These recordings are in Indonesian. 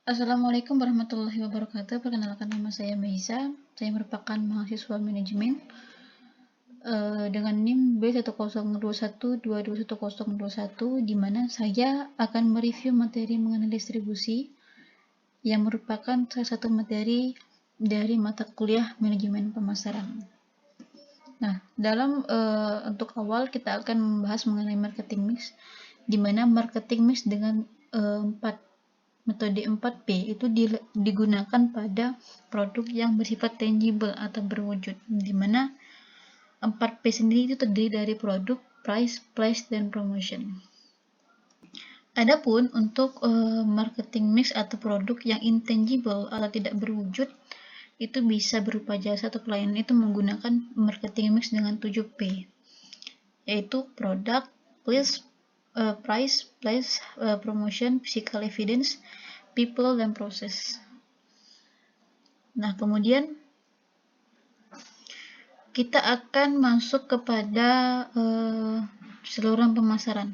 Assalamualaikum warahmatullahi wabarakatuh. Perkenalkan, nama saya Meisa. Saya merupakan mahasiswa manajemen dengan NIM B1021221021, di mana saya akan mereview materi mengenai distribusi yang merupakan salah satu materi dari mata kuliah manajemen pemasaran. Nah, untuk awal kita akan membahas mengenai marketing mix, di mana marketing mix dengan metode 4P itu digunakan pada produk yang bersifat tangible atau berwujud, di mana 4P sendiri itu terdiri dari produk, price, place, dan promotion. Adapun untuk marketing mix atau produk yang intangible atau tidak berwujud, itu bisa berupa jasa atau pelayanan, itu menggunakan marketing mix dengan 7P, yaitu product, price, place, promotion, physical evidence, people, dan proses. Nah, kemudian kita akan masuk kepada saluran pemasaran.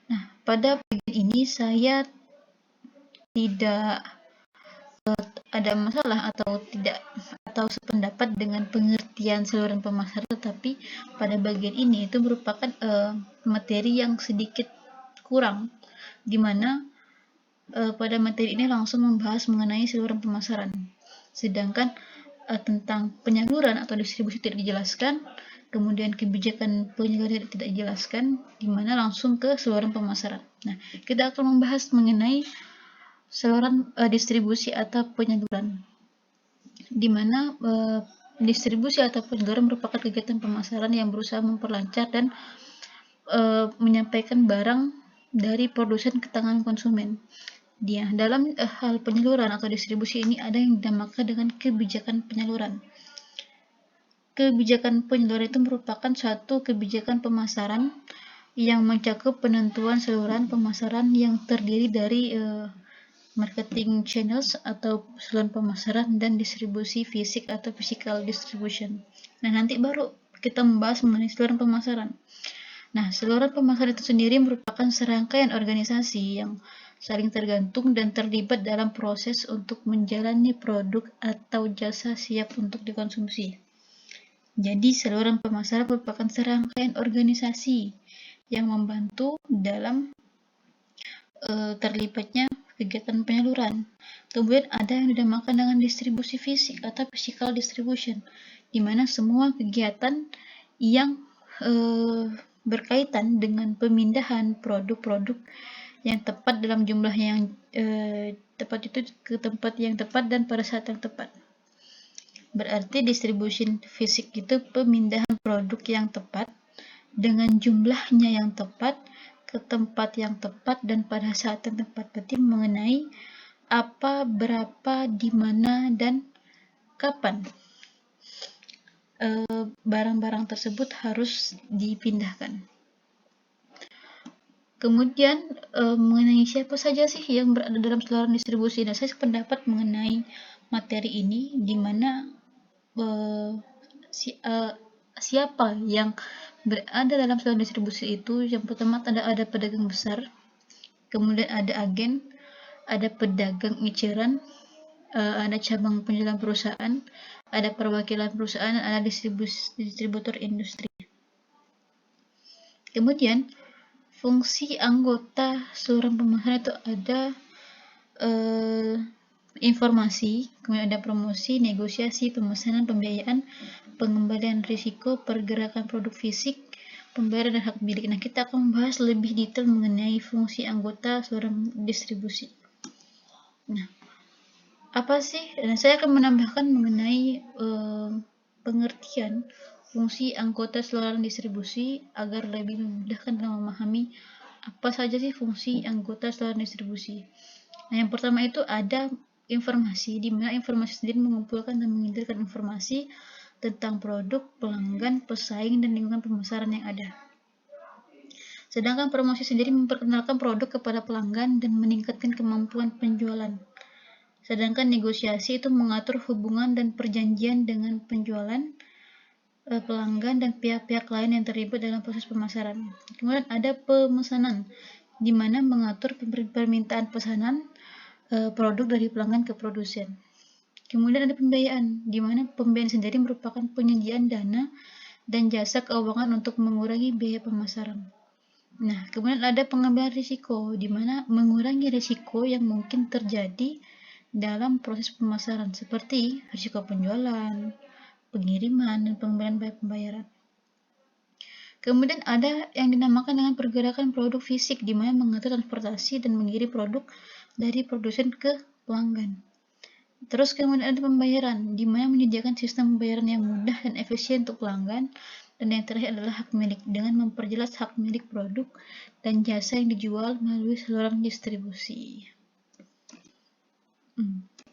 Nah, pada bagian ini saya tidak ada masalah atau sependapat dengan pengertian saluran pemasaran, tetapi pada bagian ini itu merupakan materi yang sedikit kurang, di mana pada materi ini langsung membahas mengenai saluran pemasaran, sedangkan tentang penyaluran atau distribusi tidak dijelaskan, kemudian kebijakan penyaluran tidak dijelaskan, di mana langsung ke saluran pemasaran. Nah, kita akan membahas mengenai saluran distribusi atau penyaluran, di mana distribusi atau penyaluran merupakan kegiatan pemasaran yang berusaha memperlancar dan menyampaikan barang dari produsen ke tangan konsumen. Dalam hal penyaluran atau distribusi ini ada yang dinamakan dengan kebijakan penyaluran. Kebijakan penyaluran itu merupakan suatu kebijakan pemasaran yang mencakup penentuan saluran pemasaran yang terdiri dari marketing channels atau saluran pemasaran dan distribusi fisik atau physical distribution. Nah, nanti baru kita membahas mengenai saluran pemasaran. Nah, saluran pemasaran itu sendiri merupakan serangkaian organisasi yang saling tergantung dan terlibat dalam proses untuk menjalani produk atau jasa siap untuk dikonsumsi. Jadi, saluran pemasaran merupakan serangkaian organisasi yang membantu dalam terlibatnya kegiatan penyaluran. Kemudian ada yang dinamakan dengan distribusi fisik atau physical distribution, di mana semua kegiatan yang berkaitan dengan pemindahan produk-produk yang tepat dalam jumlah yang tepat itu ke tempat yang tepat dan pada saat yang tepat. Berarti distribusi fisik itu pemindahan produk yang tepat dengan jumlahnya yang tepat ke tempat yang tepat dan pada saat yang tepat. Berarti mengenai apa, berapa, di mana, dan kapan barang-barang tersebut harus dipindahkan. Kemudian mengenai siapa saja sih yang berada dalam saluran distribusi. Nah, saya sependapat mengenai materi ini, di mana siapa yang berada dalam saluran distribusi itu. Yang pertama ada pedagang besar, kemudian ada agen, ada pedagang eceran, ada cabang penjualan perusahaan, ada perwakilan perusahaan, ada distributor industri. Kemudian fungsi anggota saluran pemasaran itu ada informasi, kemudian ada promosi, negosiasi, pemesanan, pembiayaan, pengembalian risiko, pergerakan produk fisik, pembayaran dan hak milik. Nah, kita akan membahas lebih detail mengenai fungsi anggota saluran distribusi. Nah, apa sih? Nah, saya akan menambahkan mengenai pengertian fungsi anggota saluran distribusi agar lebih memudahkan dalam memahami apa saja sih fungsi anggota saluran distribusi. Nah, yang pertama itu ada informasi, di mana informasi sendiri mengumpulkan dan mengintegrasikan informasi tentang produk, pelanggan, pesaing, dan lingkungan pemasaran yang ada. Sedangkan promosi sendiri memperkenalkan produk kepada pelanggan dan meningkatkan kemampuan penjualan. Sedangkan negosiasi itu mengatur hubungan dan perjanjian dengan penjualan, pelanggan, dan pihak-pihak lain yang terlibat dalam proses pemasaran. Kemudian ada pemesanan, di mana mengatur permintaan pesanan, produk dari pelanggan ke produsen. Kemudian ada pembiayaan, di mana pembiayaan sendiri merupakan penyediaan dana dan jasa keuangan untuk mengurangi biaya pemasaran. Nah, kemudian ada pengambilan risiko, di mana mengurangi risiko yang mungkin terjadi dalam proses pemasaran, seperti risiko penjualan, pengiriman, dan pengambilan pembayaran. Kemudian ada yang dinamakan dengan pergerakan produk fisik, di mana mengatur transportasi dan mengirim produk dari produsen ke pelanggan. Terus kemudian ada pembayaran, di mana menyediakan sistem pembayaran yang mudah dan efisien untuk pelanggan. Dan yang terakhir adalah hak milik, dengan memperjelas hak milik produk dan jasa yang dijual melalui saluran distribusi.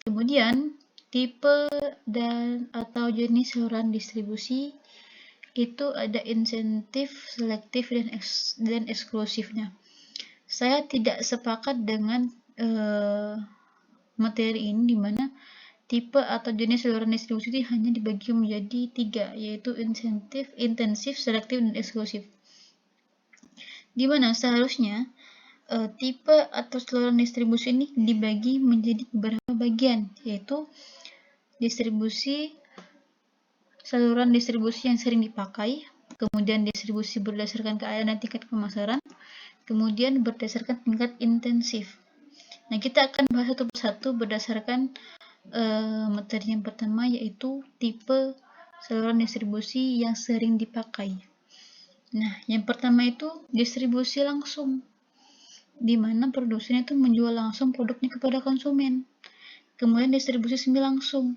Kemudian, tipe dan atau jenis saluran distribusi itu ada insentif, selektif, dan eksklusifnya. Saya tidak sepakat dengan materi ini, di mana tipe atau jenis saluran distribusi itu hanya dibagi menjadi 3, yaitu insentif, intensif, selektif, dan eksklusif. Di mana seharusnya tipe atau saluran distribusi ini dibagi menjadi beberapa bagian, yaitu distribusi, saluran distribusi yang sering dipakai, kemudian distribusi berdasarkan keadaan dan tingkat pemasaran, kemudian berdasarkan tingkat intensif. Nah, kita akan bahas satu persatu berdasarkan materi yang pertama, yaitu tipe saluran distribusi yang sering dipakai. Nah, yang pertama itu distribusi langsung, di mana produsen itu menjual langsung produknya kepada konsumen. Kemudian distribusi semi langsung,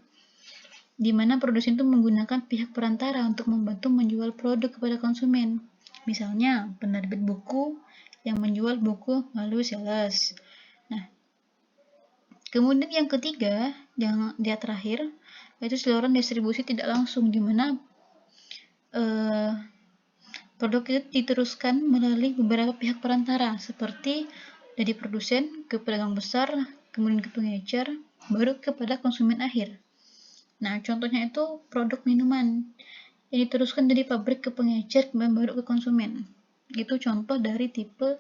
di mana produsen itu menggunakan pihak perantara untuk membantu menjual produk kepada konsumen. Misalnya, penerbit buku yang menjual buku melalui sales. Nah, kemudian yang ketiga, yang dia terakhir, yaitu saluran distribusi tidak langsung, di mana produk itu diteruskan melalui beberapa pihak perantara, seperti dari produsen ke pedagang besar, kemudian ke pengecer, baru kepada konsumen akhir. Nah, contohnya itu produk minuman yang diteruskan dari pabrik ke pengecer, kemudian baru ke konsumen. Itu contoh dari tipe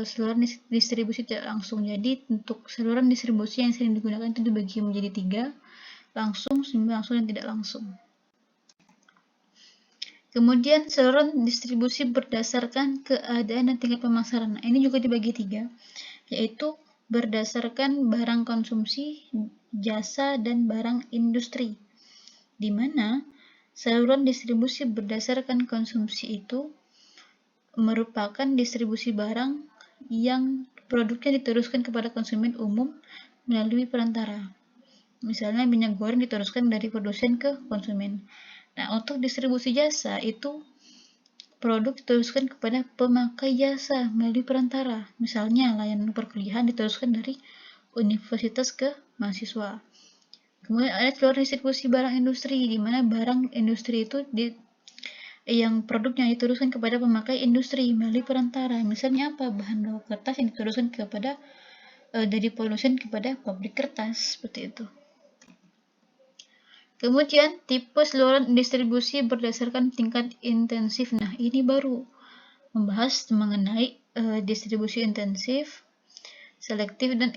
saluran distribusi tidak langsung. Jadi untuk saluran distribusi yang sering digunakan itu dibagi menjadi 3, langsung, semi langsung, dan tidak langsung. Kemudian saluran distribusi berdasarkan keadaan dan tingkat pemasaran. Nah, ini juga dibagi 3, yaitu berdasarkan barang konsumsi, jasa, dan barang industri. Di mana saluran distribusi berdasarkan konsumsi itu merupakan distribusi barang yang produknya diteruskan kepada konsumen umum melalui perantara. Misalnya minyak goreng diteruskan dari produsen ke konsumen. Nah, untuk distribusi jasa itu produk diteruskan kepada pemakai jasa melalui perantara. Misalnya layanan perkuliahan diteruskan dari universitas ke mahasiswa. Kemudian ada saluran distribusi barang industri, di mana barang industri itu yang produknya diteruskan kepada pemakai industri melalui perantara. Misalnya apa? Bahan baku kertas yang diteruskan kepada dari produsen kepada pabrik kertas, seperti itu. Kemudian tipe saluran distribusi berdasarkan tingkat intensif. Nah, ini baru membahas mengenai distribusi intensif, selektif, dan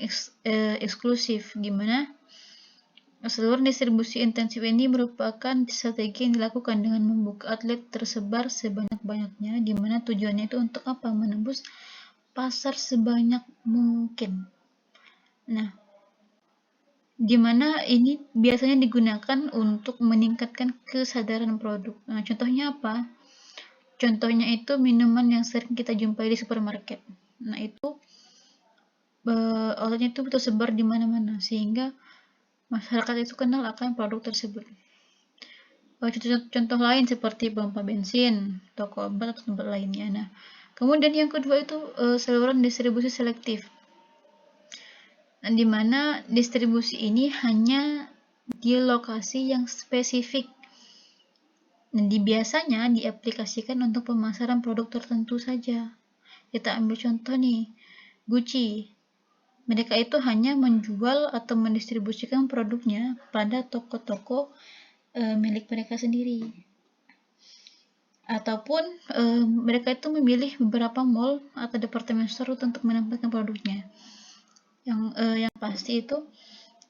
eksklusif. Gimana saluran distribusi intensif ini merupakan strategi yang dilakukan dengan membuka outlet tersebar sebanyak-banyaknya, di mana tujuannya itu untuk apa? Menembus pasar sebanyak mungkin. Nah, di mana ini biasanya digunakan untuk meningkatkan kesadaran produk. Nah, contohnya apa? Contohnya itu minuman yang sering kita jumpai di supermarket. Nah, itu outletnya itu tersebar di mana-mana, sehingga masyarakat itu kenal akan produk tersebut. Contoh lain seperti pompa bensin, toko obat, atau tempat lainnya. Nah, kemudian yang kedua itu saluran distribusi selektif. Nah, di mana distribusi ini hanya di lokasi yang spesifik. Nah, biasanya diaplikasikan untuk pemasaran produk tertentu saja. Kita ambil contoh nih, Gucci. Mereka itu hanya menjual atau mendistribusikan produknya pada toko-toko milik mereka sendiri. Ataupun mereka itu memilih beberapa mall atau departemen store untuk menempatkan produknya. Yang pasti itu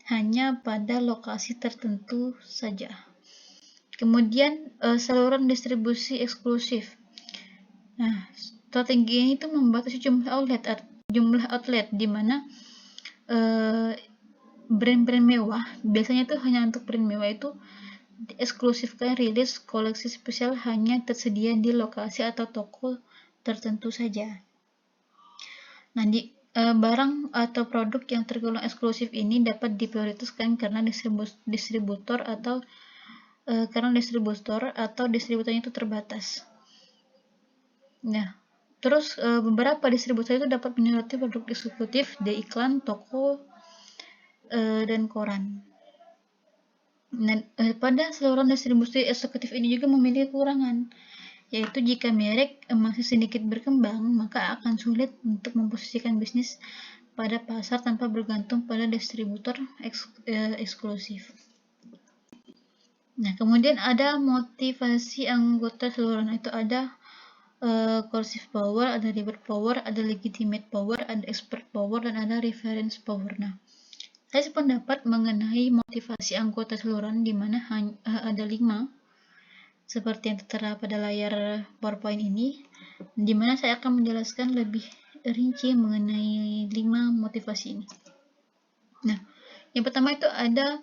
hanya pada lokasi tertentu saja. Kemudian saluran distribusi eksklusif. Nah, strategi ini itu membatasi jumlah outlet di mana brand-brand mewah, biasanya itu hanya untuk brand mewah itu eksklusifkan rilis koleksi spesial hanya tersedia di lokasi atau toko tertentu saja. Nah, barang atau produk yang tergolong eksklusif ini dapat diprioritaskan karena distributor atau distributornya itu terbatas. Nah, terus beberapa distributor itu dapat menyoroti produk eksekutif di iklan, toko, dan koran. Nah, pada saluran distribusi eksekutif ini juga memiliki kekurangan, yaitu jika merek masih sedikit berkembang, maka akan sulit untuk memposisikan bisnis pada pasar tanpa bergantung pada distributor eksklusif. Nah, kemudian ada motivasi anggota saluran, itu ada coercive power, ada reward power, ada legitimate power, ada expert power, dan ada reference power. Nah, saya sependapat mengenai motivasi anggota saluran di mana ada 5 seperti yang tertera pada layar PowerPoint ini, di mana saya akan menjelaskan lebih rinci mengenai 5 motivasi ini. Nah, yang pertama itu ada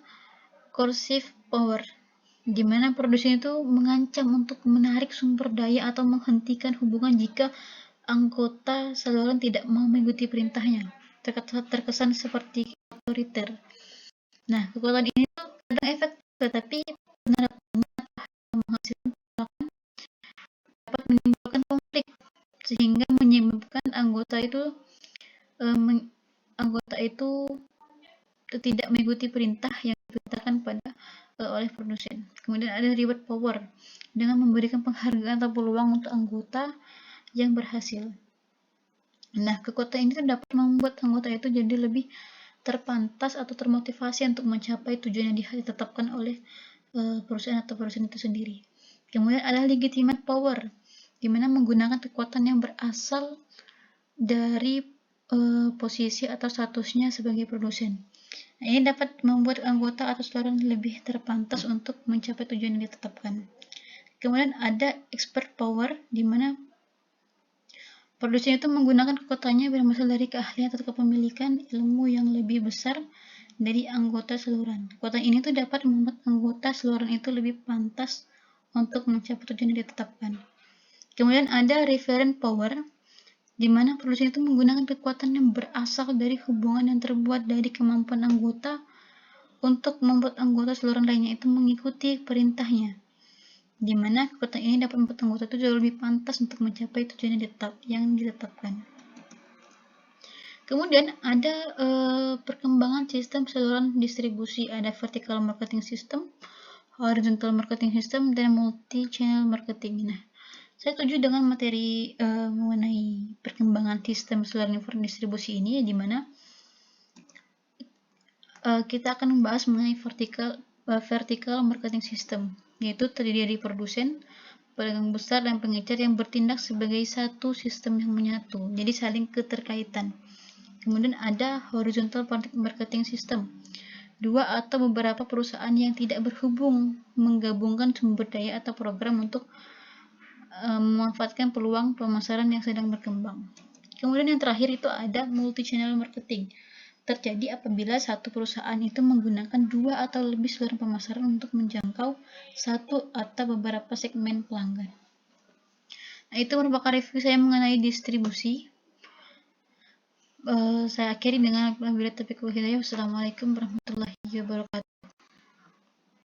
coercive power, di mana produsen itu mengancam untuk menarik sumber daya atau menghentikan hubungan jika anggota saluran tidak mau mengikuti perintahnya. Terkesan seperti otoriter. Nah, kekuatan ini tuh kadang efektif, tetapi penerapannya menghasilkan tindakan dapat menimbulkan konflik sehingga menyebabkan anggota itu tidak mengikuti perintah yang diperintahkan oleh produsen. Kemudian ada reward power dengan memberikan penghargaan atau peluang untuk anggota yang berhasil. Nah, kekuatan ini dapat membuat anggota itu jadi lebih terpantas atau termotivasi untuk mencapai tujuan yang ditetapkan oleh perusahaan atau perusahaan itu sendiri. Kemudian ada legitimate power, di mana menggunakan kekuatan yang berasal dari posisi atau statusnya sebagai produsen. Nah, ini dapat membuat anggota atau saluran lebih terpantas untuk mencapai tujuan yang ditetapkan. Kemudian ada expert power, di mana produsen itu menggunakan kekuatannya berasal dari keahlian atau kepemilikan ilmu yang lebih besar dari anggota saluran. Kekuatan ini tuh dapat membuat anggota saluran itu lebih pantas untuk mencapai tujuan yang ditetapkan. Kemudian ada referent power, di mana produsen itu menggunakan kekuatan yang berasal dari hubungan yang terbuat dari kemampuan anggota untuk membuat anggota saluran lainnya itu mengikuti perintahnya, di mana kekuatan ini dapat membuat anggota itu jauh lebih pantas untuk mencapai tujuan yang ditetapkan. Kemudian ada perkembangan sistem saluran distribusi, ada vertical marketing system, horizontal marketing system, dan multi-channel marketing. Nah, saya setuju dengan materi mengenai perkembangan sistem saluran distribusi ini, di mana kita akan membahas mengenai vertical marketing system, yaitu terdiri dari produsen, pedagang besar, dan pengecer yang bertindak sebagai satu sistem yang menyatu, jadi saling keterkaitan. Kemudian ada horizontal marketing system, 2 atau beberapa perusahaan yang tidak berhubung menggabungkan sumber daya atau program untuk memanfaatkan peluang pemasaran yang sedang berkembang. Kemudian yang terakhir itu ada multi-channel marketing. Terjadi apabila satu perusahaan itu menggunakan 2 atau lebih saluran pemasaran untuk menjangkau satu atau beberapa segmen pelanggan. Nah, itu merupakan review saya mengenai distribusi. Saya akhiri dengan wabillahi taufiq wal hidayah. Wassalamualaikum warahmatullahi wabarakatuh.